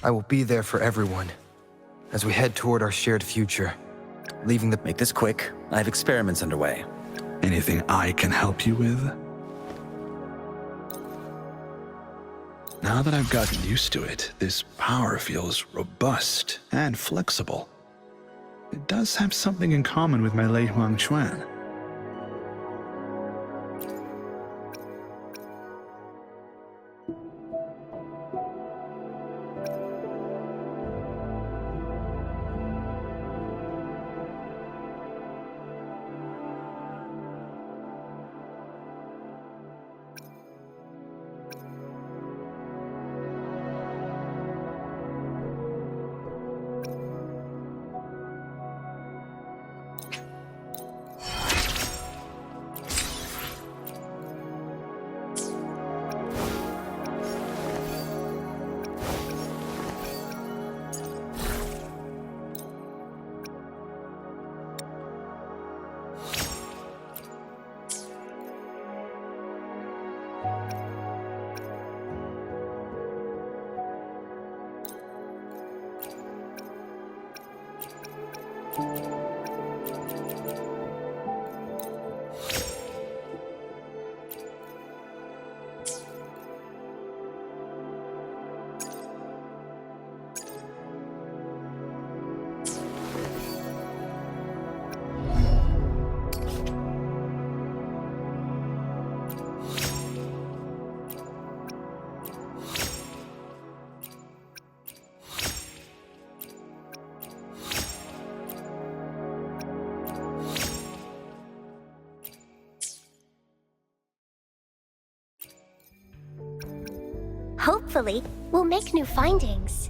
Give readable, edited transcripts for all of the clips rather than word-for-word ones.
I will be there for everyone as we head toward our shared future, leaving the— Make this quick. I have experiments underway. Anything I can help you with? Now that I've gotten used to it, this power feels robust and flexible. It does have something in common with my late Huanglong I. Hopefully, we'll make new findings.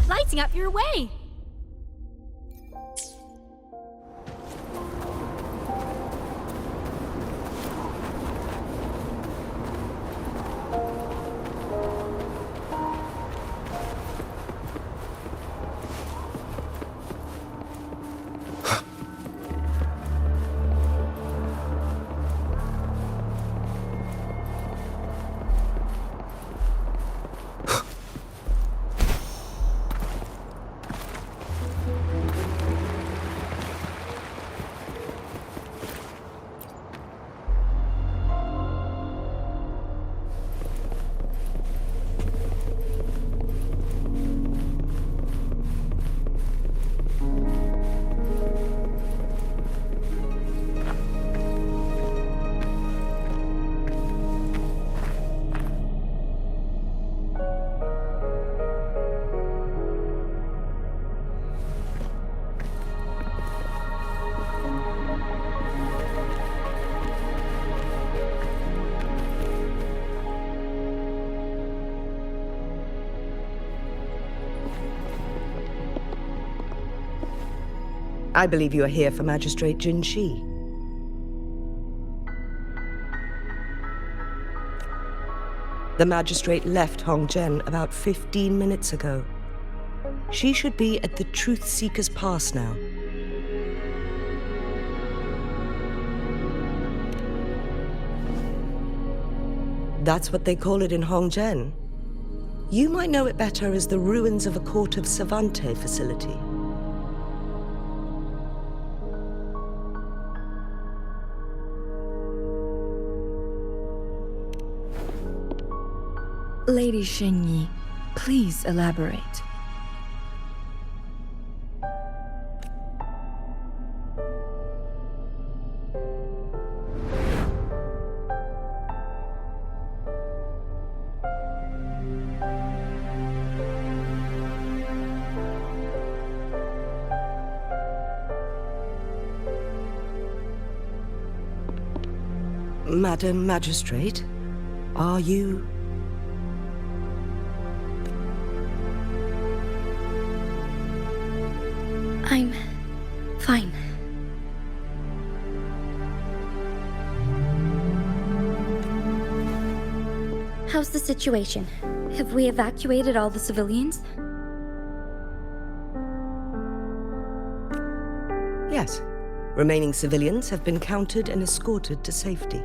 Lighting up your way! I believe you are here for Magistrate Jinhsi. The Magistrate left Huanglong about 15 minutes ago. She should be at the Truth Seeker's Pass now. That's what they call it in Huanglong. You might know it better as the ruins of a Court of Savante facility. Lady Shenyi, please elaborate. Madam Magistrate, are you... I'm fine. How's the situation? Have we evacuated all the civilians? Yes. Remaining civilians have been counted and escorted to safety.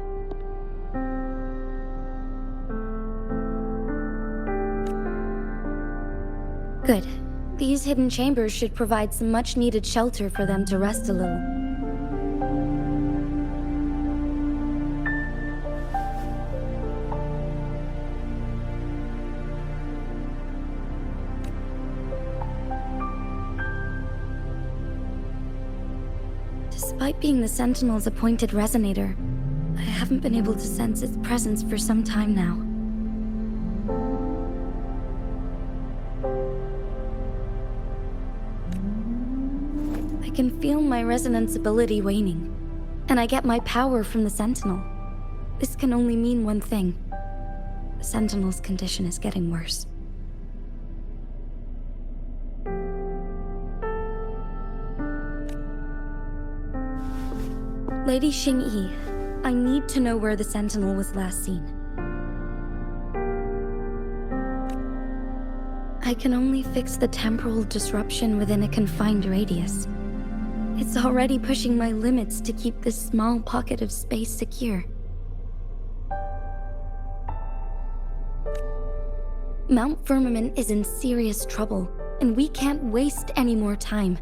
Good. These hidden chambers should provide some much-needed shelter for them to rest a little. Despite being the Sentinel's appointed resonator, I haven't been able to sense its presence for some time now. I can feel my resonance ability waning, and I get my power from the Sentinel. This can only mean one thing. The Sentinel's condition is getting worse. Lady Xingyi, I need to know where the Sentinel was last seen. I can only fix the temporal disruption within a confined radius. It's already pushing my limits to keep this small pocket of space secure. Mount Firmament is in serious trouble, and we can't waste any more time.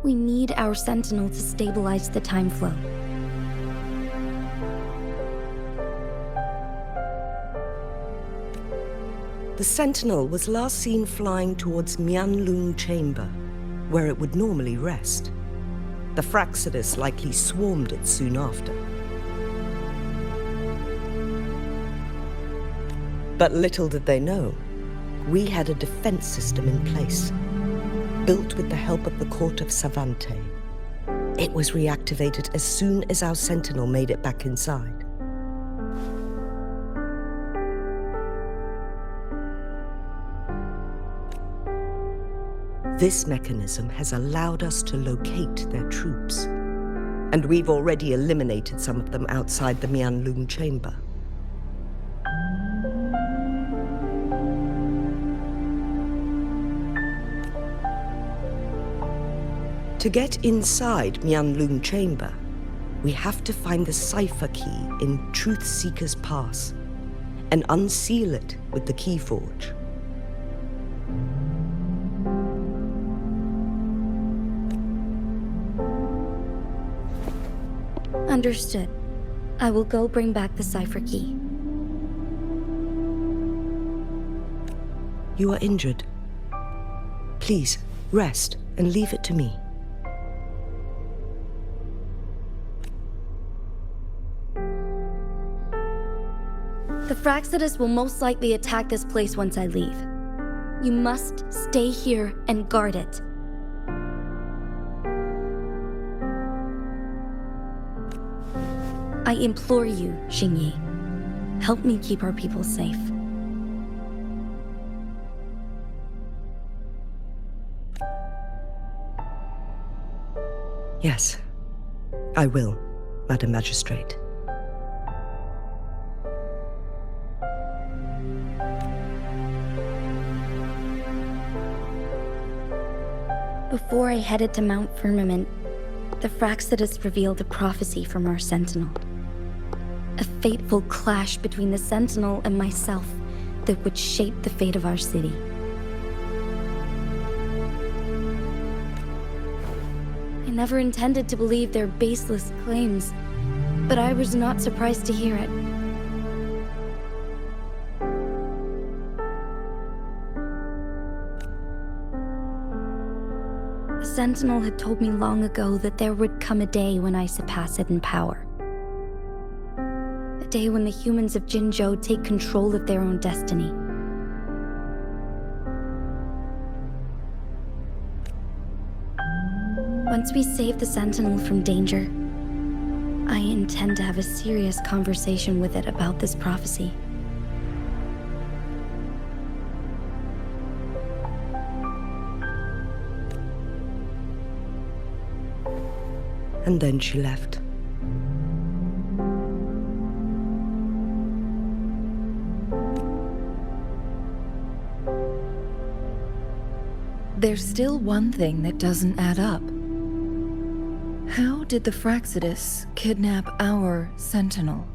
We need our Sentinel to stabilize the time flow. The Sentinel was last seen flying towards Huanglong Chamber, where it would normally rest. The Fracticus likely swarmed it soon after. But little did they know, we had a defense system in place, built with the help of the court of Savante. It was reactivated as soon as our Sentinel made it back inside. This mechanism has allowed us to locate their troops, and we've already eliminated some of them outside the Huanglong Chamber. To get inside Huanglong Chamber, we have to find the cipher key in Truth Seeker's Pass and unseal it with the Keyforge. Understood. I will go bring back the cipher key. You are injured. Please, rest and leave it to me. The Fracticus will most likely attack this place once I leave. You must stay here and guard it. I implore you, Xingyi. Help me keep our people safe. Yes, I will, Madam Magistrate. Before I headed to Mount Firmament, the Fracticus revealed a prophecy from our Sentinel. A fateful clash between the Sentinel and myself that would shape the fate of our city. I never intended to believe their baseless claims, but I was not surprised to hear it. The Sentinel had told me long ago that there would come a day when I surpass it in power. A day when the humans of Jinzhou take control of their own destiny. Once we save the Sentinel from danger, I intend to have a serious conversation with it about this prophecy. And then she left. There's still one thing that doesn't add up. How did the Fracticus kidnap our Sentinel?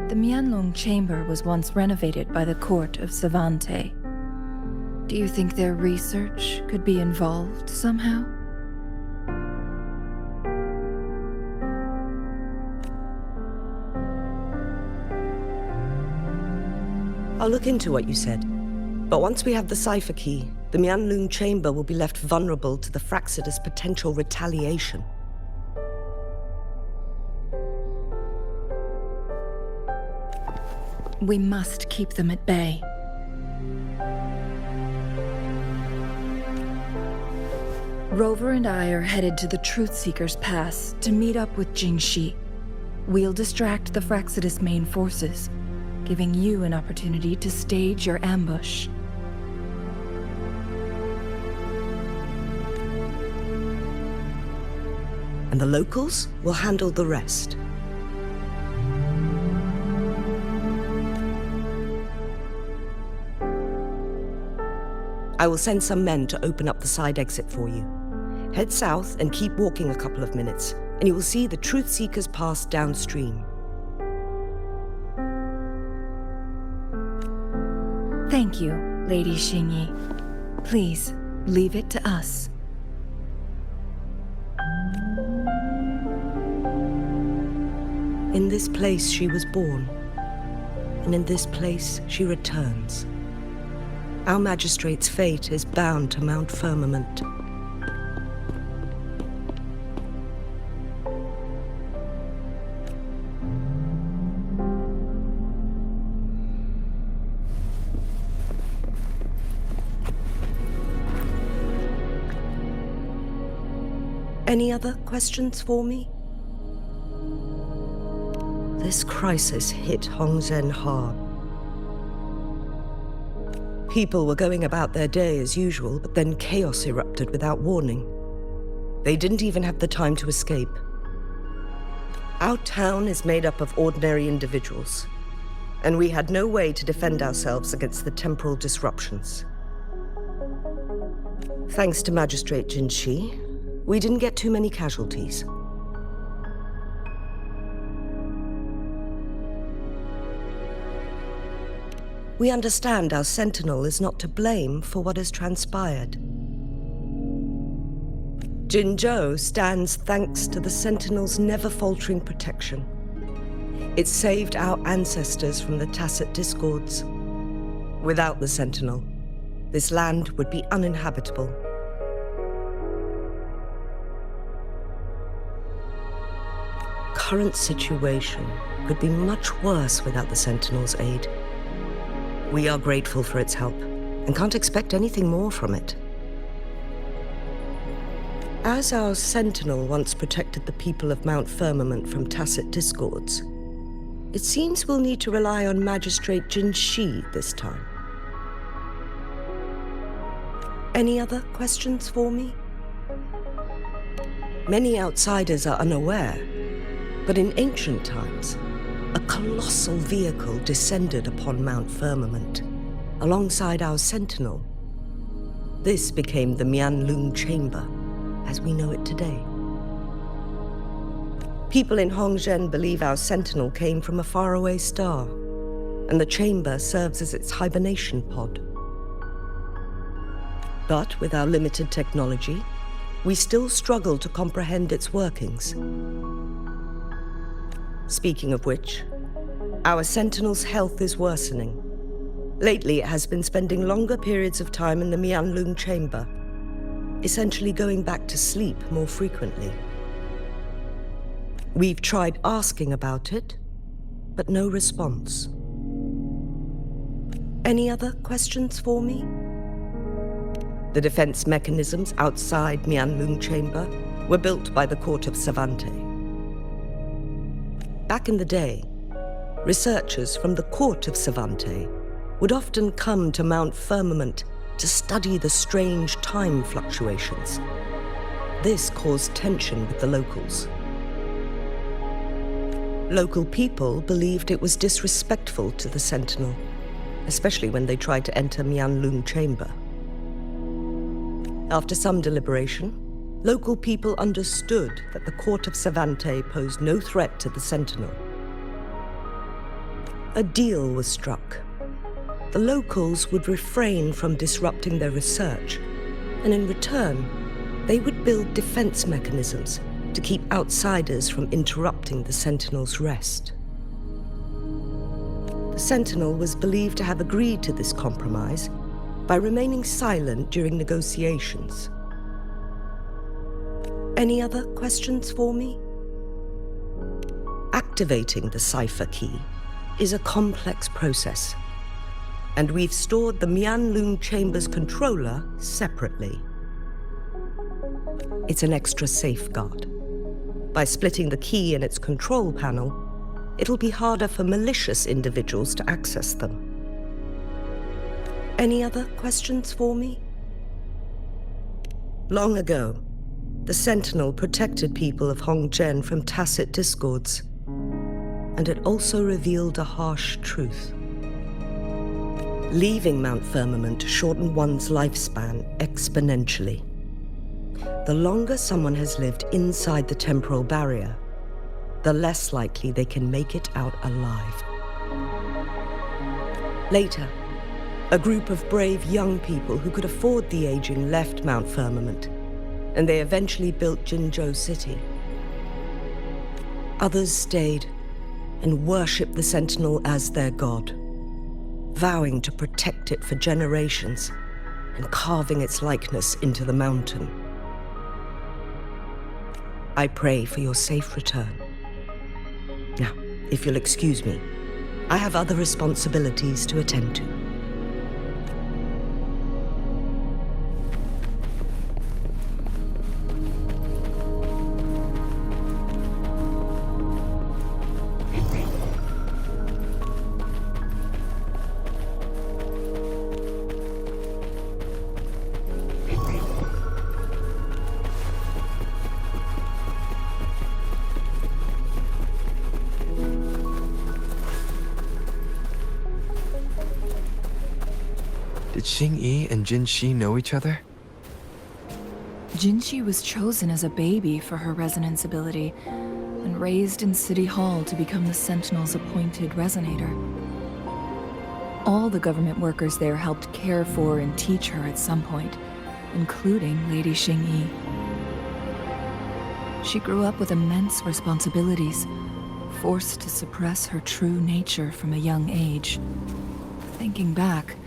The Huanglong chamber was once renovated by the court of Savante. Do you think their research could be involved somehow? I'll look into what you said. But once we have the cipher key, the Huanglong chamber will be left vulnerable to the Fracticus' potential retaliation. We must keep them at bay. Rover and I are headed to the Truth-Seeker's Pass to meet up with Jinhsi. We'll distract the Fracticus' main forces, giving you an opportunity to stage your ambush. And the locals will handle the rest. I will send some men to open up the side exit for you. Head south and keep walking a couple of minutes, and you will see the Truth-Seeker's Pass downstream. Thank you, Lady Xingyi. Please, leave it to us. In this place she was born, and in this place she returns. Our Magistrate's fate is bound to Mount Firmament. Any other questions for me? This crisis hit Hongzhen hard. People were going about their day as usual, but then chaos erupted without warning. They didn't even have the time to escape. Our town is made up of ordinary individuals, and we had no way to defend ourselves against the temporal disruptions. Thanks to Magistrate Jinhsi, we didn't get too many casualties. We understand our Sentinel is not to blame for what has transpired. Jinzhou stands thanks to the Sentinel's never-faltering protection. It saved our ancestors from the tacit discords. Without the Sentinel, this land would be uninhabitable. Current situation could be much worse without the Sentinel's aid. We are grateful for its help, and can't expect anything more from it. As our Sentinel once protected the people of Mount Firmament from tacit discords, it seems we'll need to rely on Magistrate Jinhsi this time. Any other questions for me? Many outsiders are unaware, but in ancient times, a colossal vehicle descended upon Mount Firmament, alongside our Sentinel. This became the Huanglong chamber, as we know it today. People in Hongzhen believe our Sentinel came from a faraway star, and the chamber serves as its hibernation pod. But with our limited technology, we still struggle to comprehend its workings. Speaking of which, our Sentinel's health is worsening. Lately, it has been spending longer periods of time in the Huanglong chamber, essentially going back to sleep more frequently. We've tried asking about it, but no response. Any other questions for me? The defense mechanisms outside Huanglong Chamber were built by the court of Savante. Back in the day, researchers from the court of Savante would often come to Mount Firmament to study the strange time fluctuations. This caused tension with the locals. Local people believed it was disrespectful to the Sentinel, especially when they tried to enter Huanglong Chamber. After some deliberation, local people understood that the court of Savante posed no threat to the Sentinel. A deal was struck. The locals would refrain from disrupting their research, and in return, they would build defense mechanisms to keep outsiders from interrupting the Sentinel's rest. The Sentinel was believed to have agreed to this compromise by remaining silent during negotiations. Any other questions for me? Activating the cipher key is a complex process, and we've stored the Huanglong Chamber's controller separately. It's an extra safeguard. By splitting the key in its control panel, it'll be harder for malicious individuals to access them. Any other questions for me? Long ago, the Sentinel protected people of Hongzhen from tacit discords, and it also revealed a harsh truth. Leaving Mount Firmament shortened one's lifespan exponentially. The longer someone has lived inside the temporal barrier, the less likely they can make it out alive. Later, a group of brave young people who could afford the aging left Mount Firmament, and they eventually built Jinzhou City. Others stayed and worshipped the Sentinel as their god, vowing to protect it for generations and carving its likeness into the mountain. I pray for your safe return. Now, if you'll excuse me, I have other responsibilities to attend to. Did Xingyi and Jinhsi know each other? Jinhsi was chosen as a baby for her resonance ability and raised in City Hall to become the Sentinel's appointed resonator. All the government workers there helped care for and teach her at some point, including Lady Xingyi. She grew up with immense responsibilities, forced to suppress her true nature from a young age. Thinking back,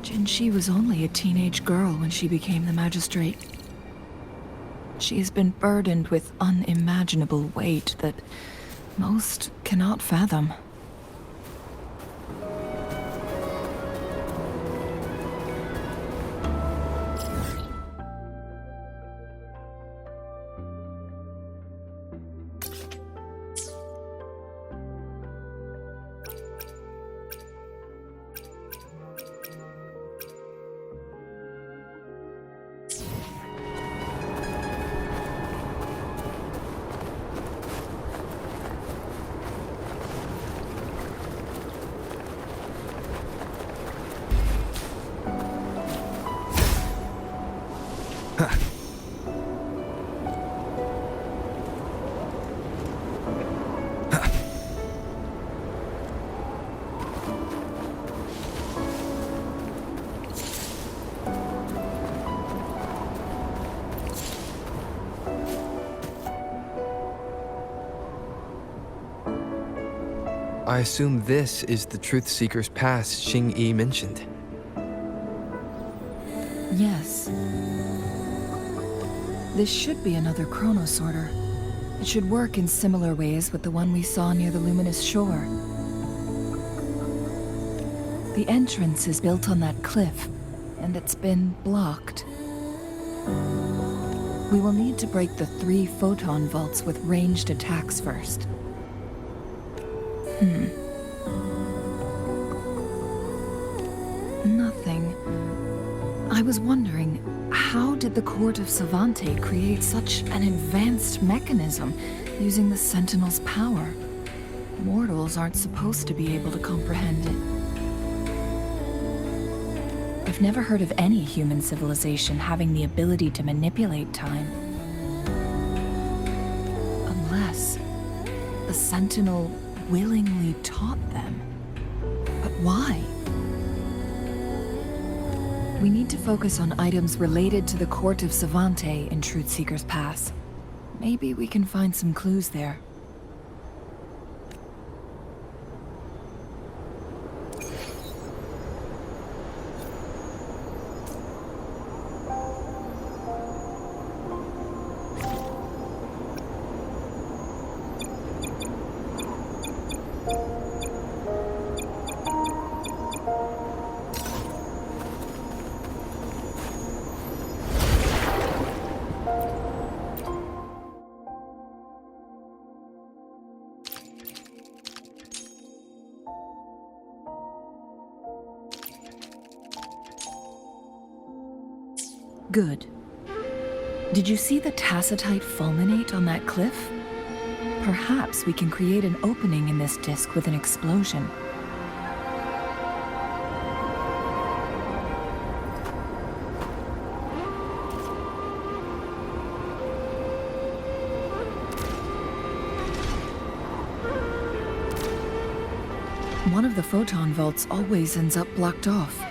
Jinhsi was only a teenage girl when she became the Magistrate. She has been burdened with unimaginable weight that most cannot fathom. I assume this is the Truth Seeker's Pass Xingyi mentioned. Yes. This should be another chronosorter. It should work in similar ways with the one we saw near the luminous shore. The entrance is built on that cliff, and it's been blocked. We will need to break the 3 photon vaults with ranged attacks first. Nothing. I was wondering, how did the Court of Savante create such an advanced mechanism using the Sentinel's power? Mortals aren't supposed to be able to comprehend it. I've never heard of any human civilization having the ability to manipulate time. Unless the Sentinel willingly taught them. But why? We need to focus on items related to the Court of Savante in Truthseeker's Pass. Maybe we can find some clues there. Good. Did you see the tacitite fulminate on that cliff? Perhaps we can create an opening in this disk with an explosion. One of the photon vaults always ends up blocked off.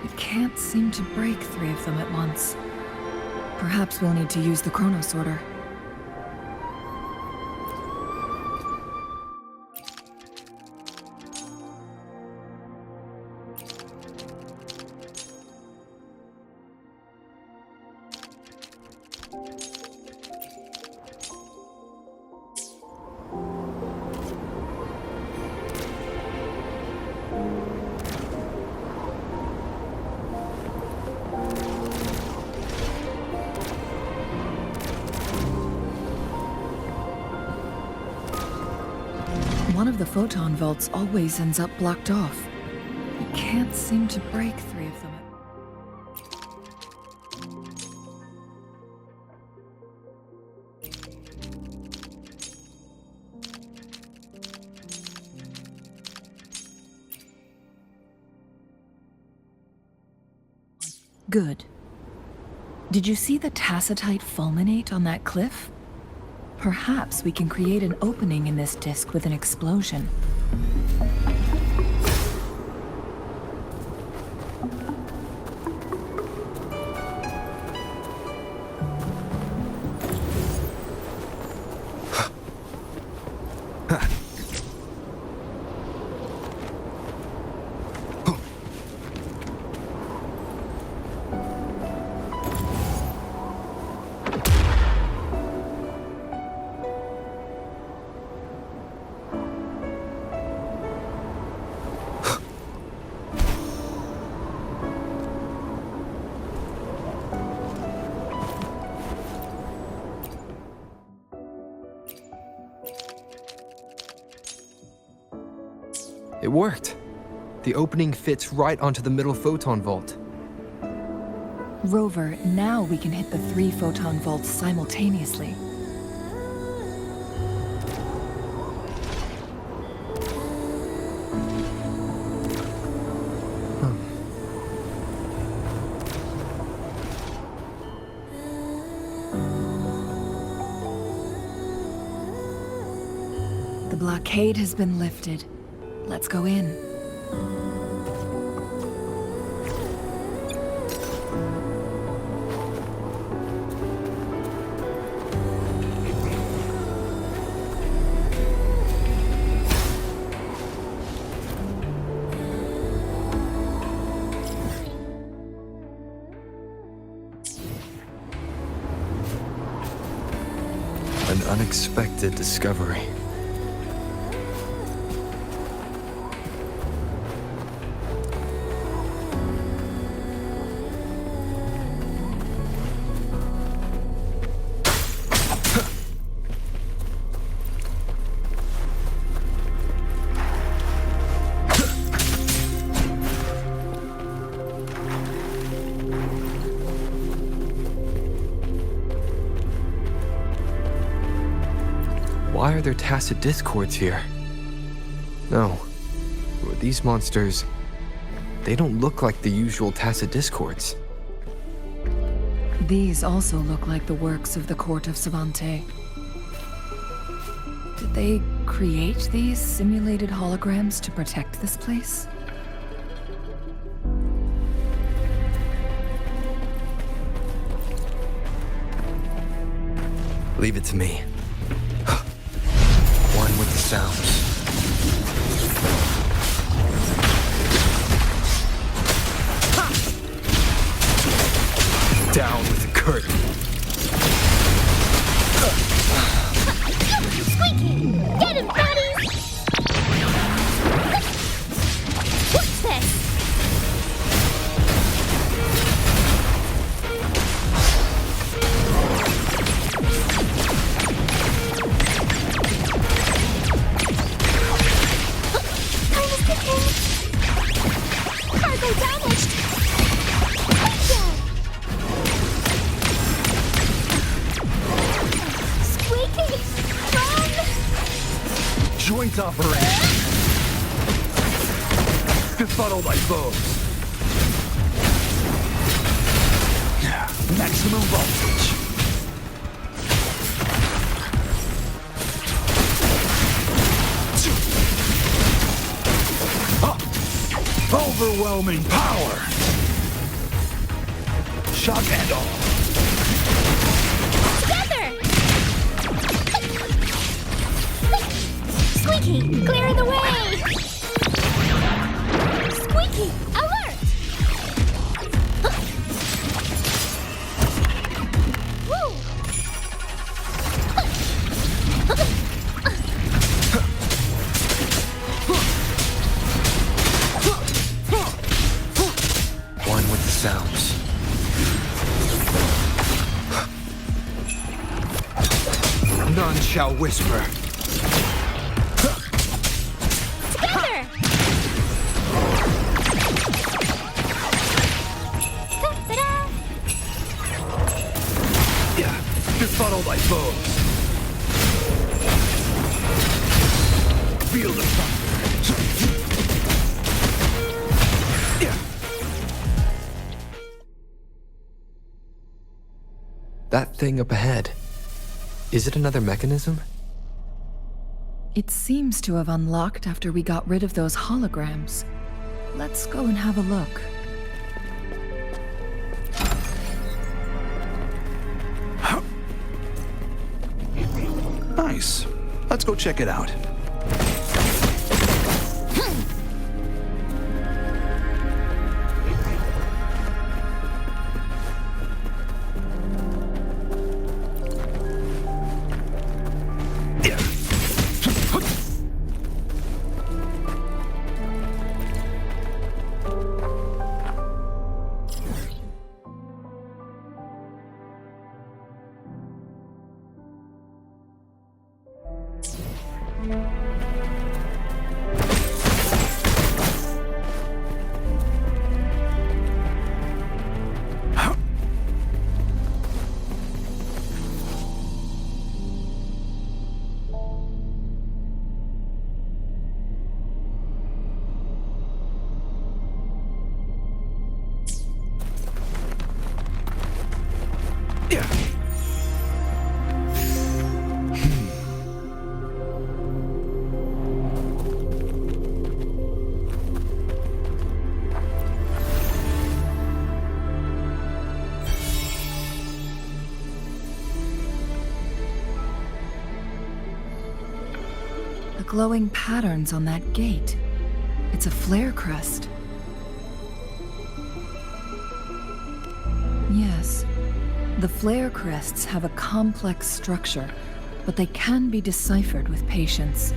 We can't seem to break 3 of them at once. Perhaps we'll need to use the chronosorter. One of the photon vaults always ends up blocked off. We can't seem to break 3 of them. Good. Did you see the tacitite fulminate on that cliff? Perhaps we can create an opening in this disk with an explosion. It worked. The opening fits right onto the middle photon vault. Rover, now we can hit the 3 photon vaults simultaneously. The blockade has been lifted. Let's go in. An unexpected discovery. why are there tacit discords here? No. These monsters... they don't look like the usual tacit discords. These also look like the works of the court of Savante. Did they create these simulated holograms to protect this place? Leave it to me. One with the sounds. Down with the curtain. Squeaky! Get him, buddies! What's this? Time is ticking! Cargo damaged! Breakdown! Squeaky! Run! Joint operation. Befuddle my foes. Maximum voltage. Overwhelming power. Shock and all. Together! Squeaky, clear the way! Squeaky, alert! Woo! One with the sounds. None shall whisper. Together! Ta-da! Befuddle my foes. Feel the thunder. That thing up ahead. Is it another mechanism? It seems to have unlocked after we got rid of those holograms. Let's go and have a look. Nice. Let's go check it out. The glowing patterns on that gate. It's a flare crest. Yes. The flare crests have a complex structure, but they can be deciphered with patience.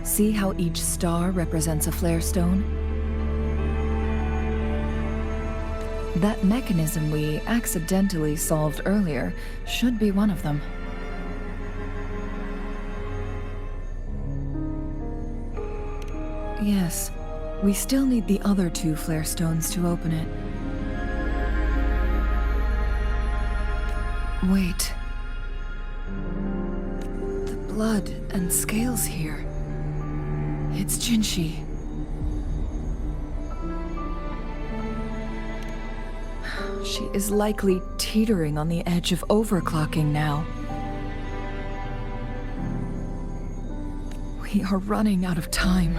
See how each star represents a flare stone? That mechanism we accidentally solved earlier should be one of them. Yes, we still need the other two flare stones to open it. Wait. The blood and scales here. It's Jinhsi. She is likely teetering on the edge of overclocking now. We are running out of time.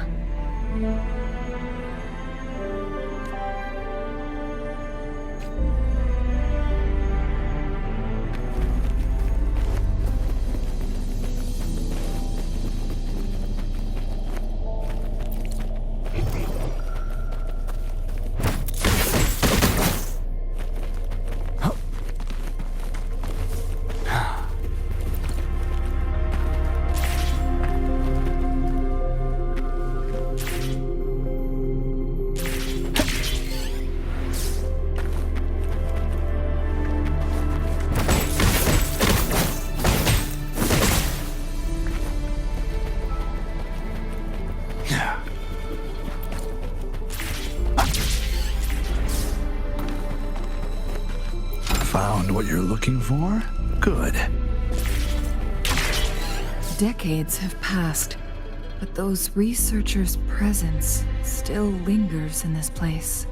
Found what you're looking for? Good. Decades have passed, but those researchers' presence still lingers in this place.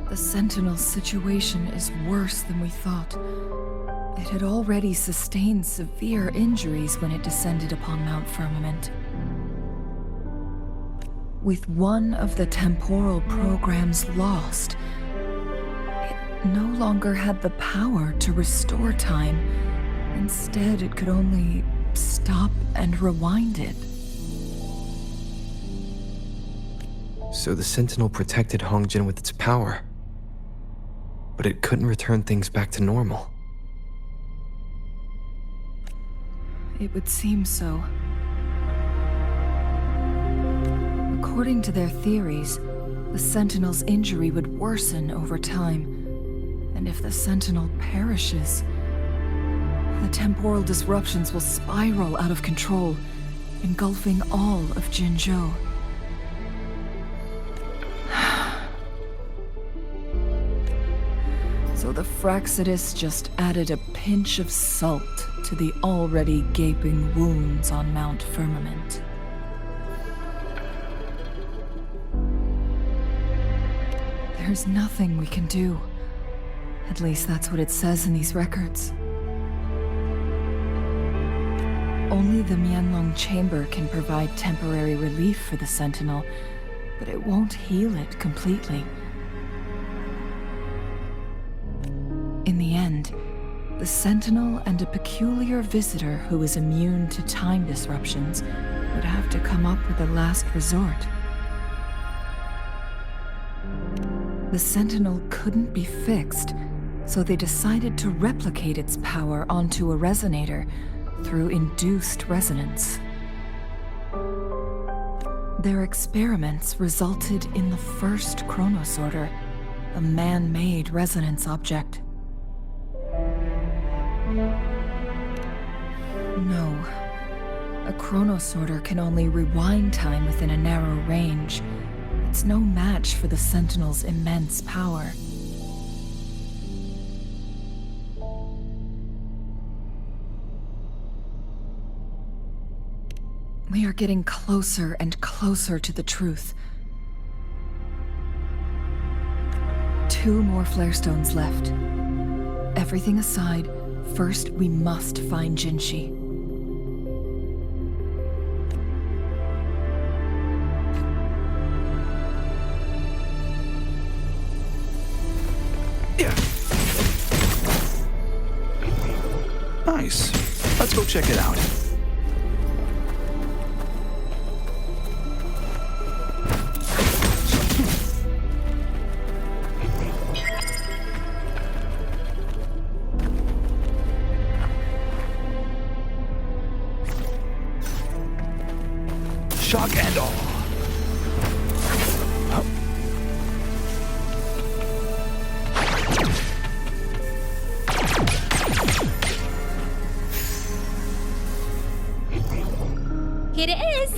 The Sentinel's situation is worse than we thought. It had already sustained severe injuries when it descended upon Mount Firmament. With one of the temporal programs lost, it no longer had the power to restore time. Instead, it could only stop and rewind it. So the Sentinel protected Hongjin with its power, but it couldn't return things back to normal. It would seem so. According to their theories, the Sentinel's injury would worsen over time, and if the Sentinel perishes, the temporal disruptions will spiral out of control, engulfing all of Jinzhou. So the Fracticus just added a pinch of salt to the already gaping wounds on Mount Firmament. There's nothing we can do. At least that's what it says in these records. Only the Huanglong chamber can provide temporary relief for the Sentinel, but it won't heal it completely. In the end, the Sentinel and a peculiar visitor who is immune to time disruptions would have to come up with a last resort. The Sentinel couldn't be fixed, so they decided to replicate its power onto a resonator through induced resonance. Their experiments resulted in the first chronosorter, a man-made resonance object. No. A chronosorter can only rewind time within a narrow range. It's no match for the Sentinel's immense power. We are getting closer and closer to the truth. 2 more flare stones left. Everything aside, first we must find Jinhsi. Nice. Let's go check it out. Shock and awe. Here it is.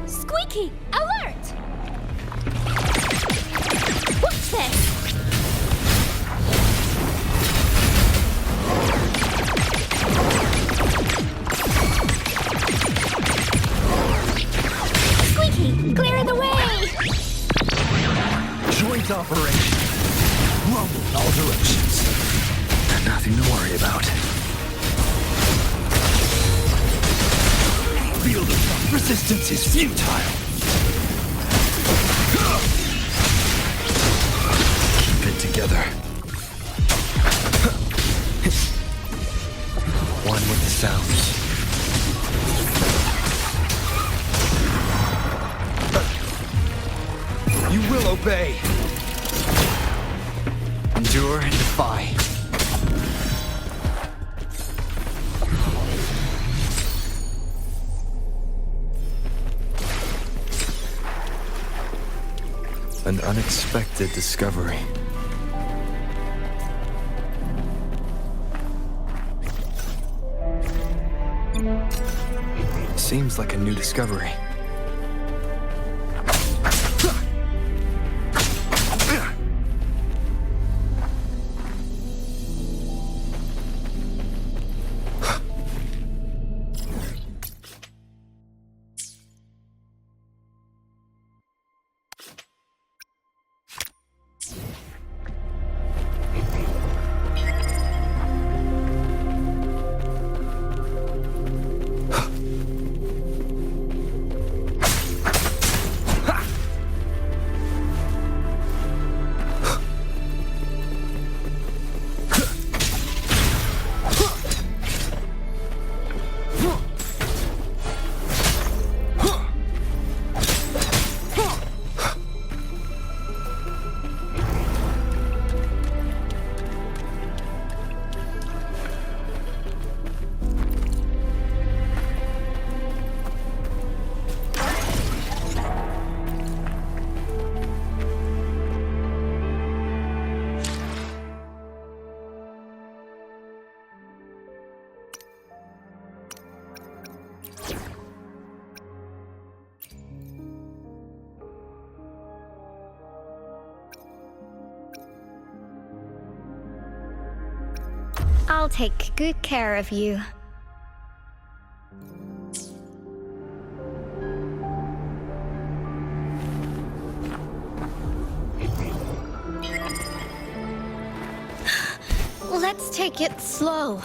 Squeaky, alert! Watch this! Clear the way! Joint operation. Rumble in all directions. Nothing to worry about. Field of resistance is futile. Keep it together. One with the sounds. You will obey. Endure and defy. An unexpected discovery. Seems like a new discovery. I'll take good care of you. Let's take it slow.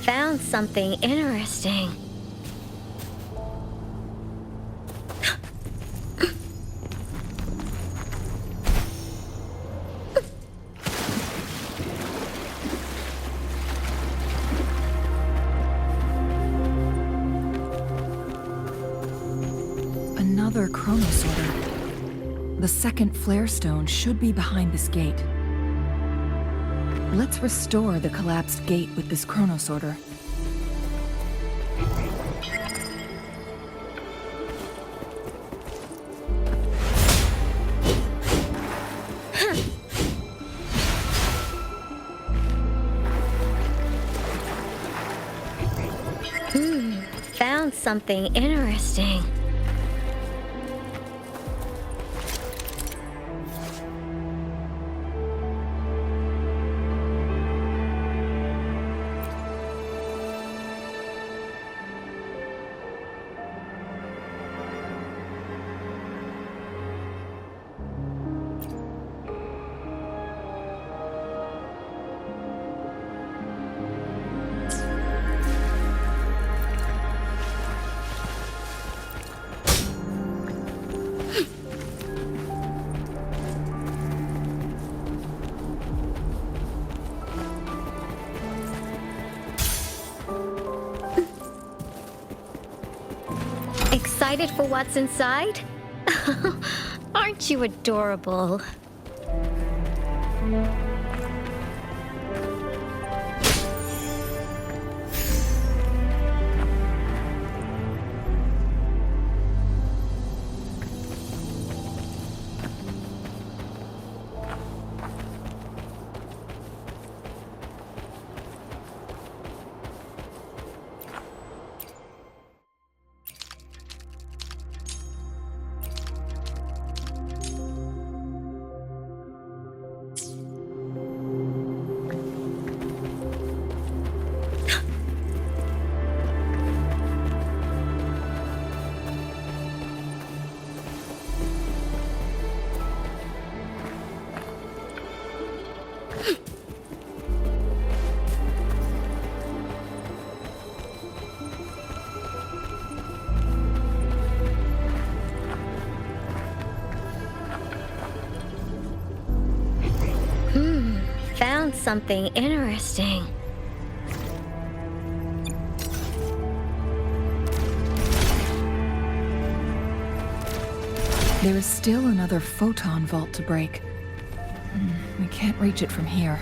Found something interesting. Another chronosorter. The second flare stone should be behind this gate. Let's restore the collapsed gate with this chronosorter. Found something interesting. Excited for what's inside? Aren't you adorable? Found something interesting. There is still another photon vault to break. We can't reach it from here.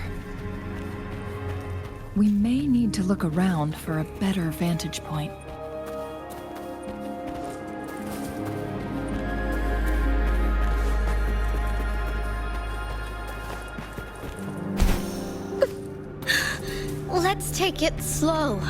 We may need to look around for a better vantage point. Let's take it slow.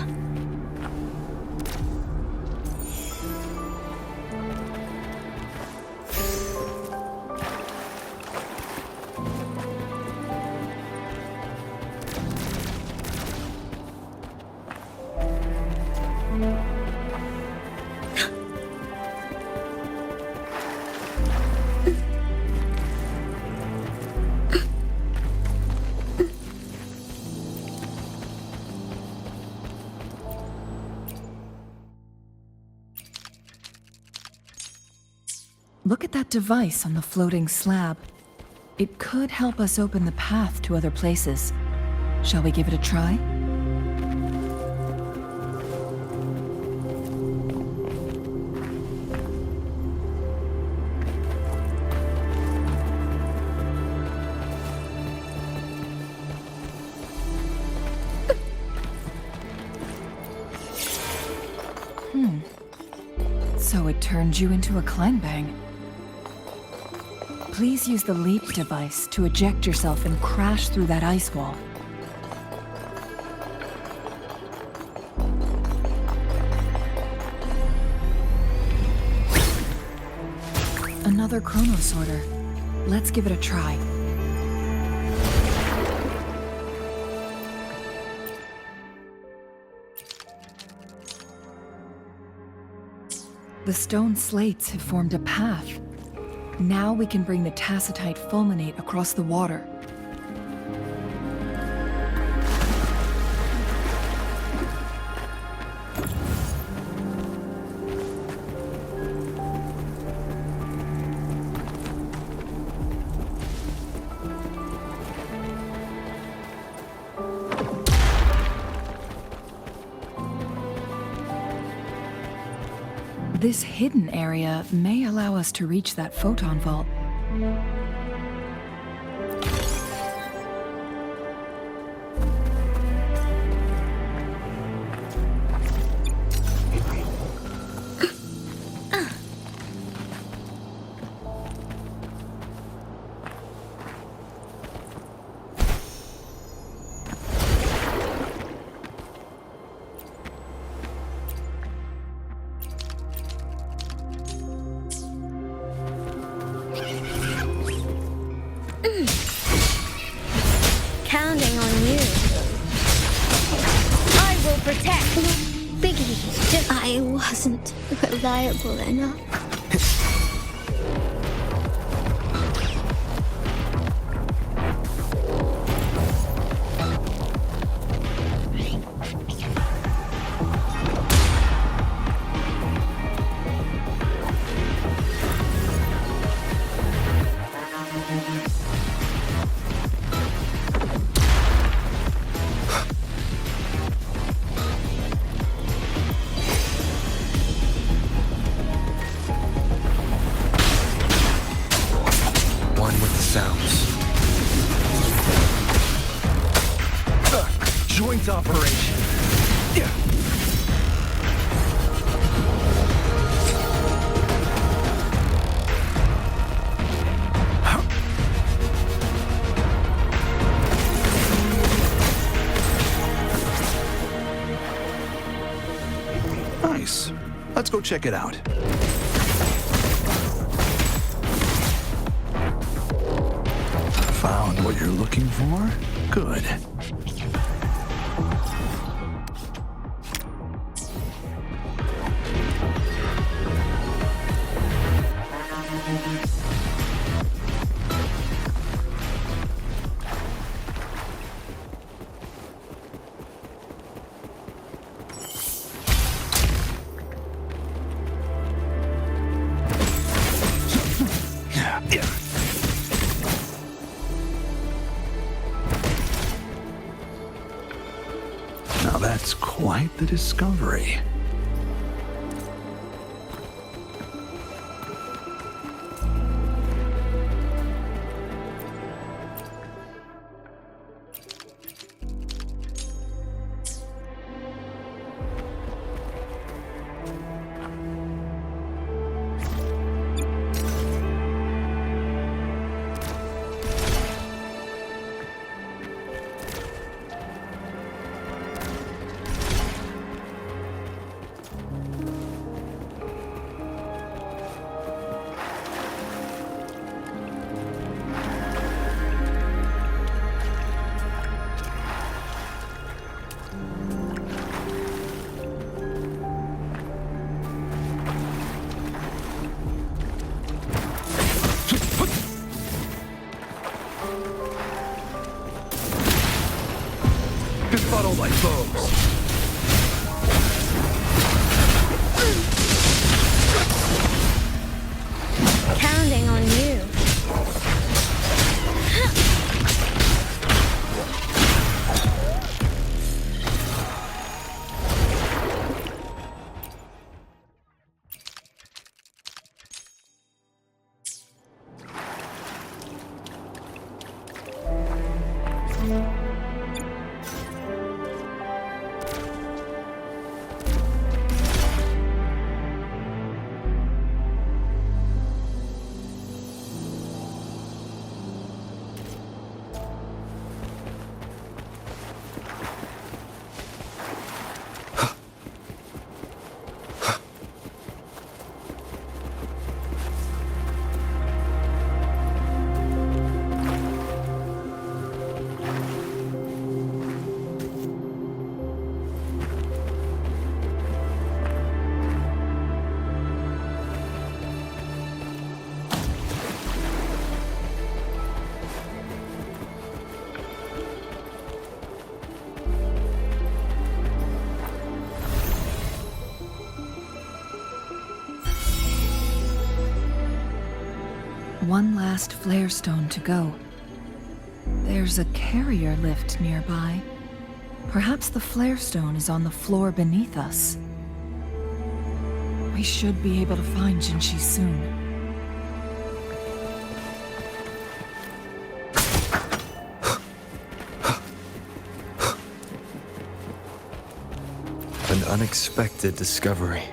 Look at that device on the floating slab. It could help us open the path to other places. Shall we give it a try? So it turned you into a Kleinbang. Please use the leap device to eject yourself and crash through that ice wall. Another chrono sorter. Let's give it a try. The stone slates have formed a path. Now we can bring the tacitite fulminate across the water. This hidden area may allow us to reach that photon vault. Counting on you. I will protect. Biggie, just I wasn't reliable enough. Joint operation. Nice. Let's go check it out. Found what you're looking for? Good. Now that's quite the discovery. One last flare stone to go. There's a carrier lift nearby. Perhaps the flare stone is on the floor beneath us. We should be able to find Jinhsi soon. An unexpected discovery.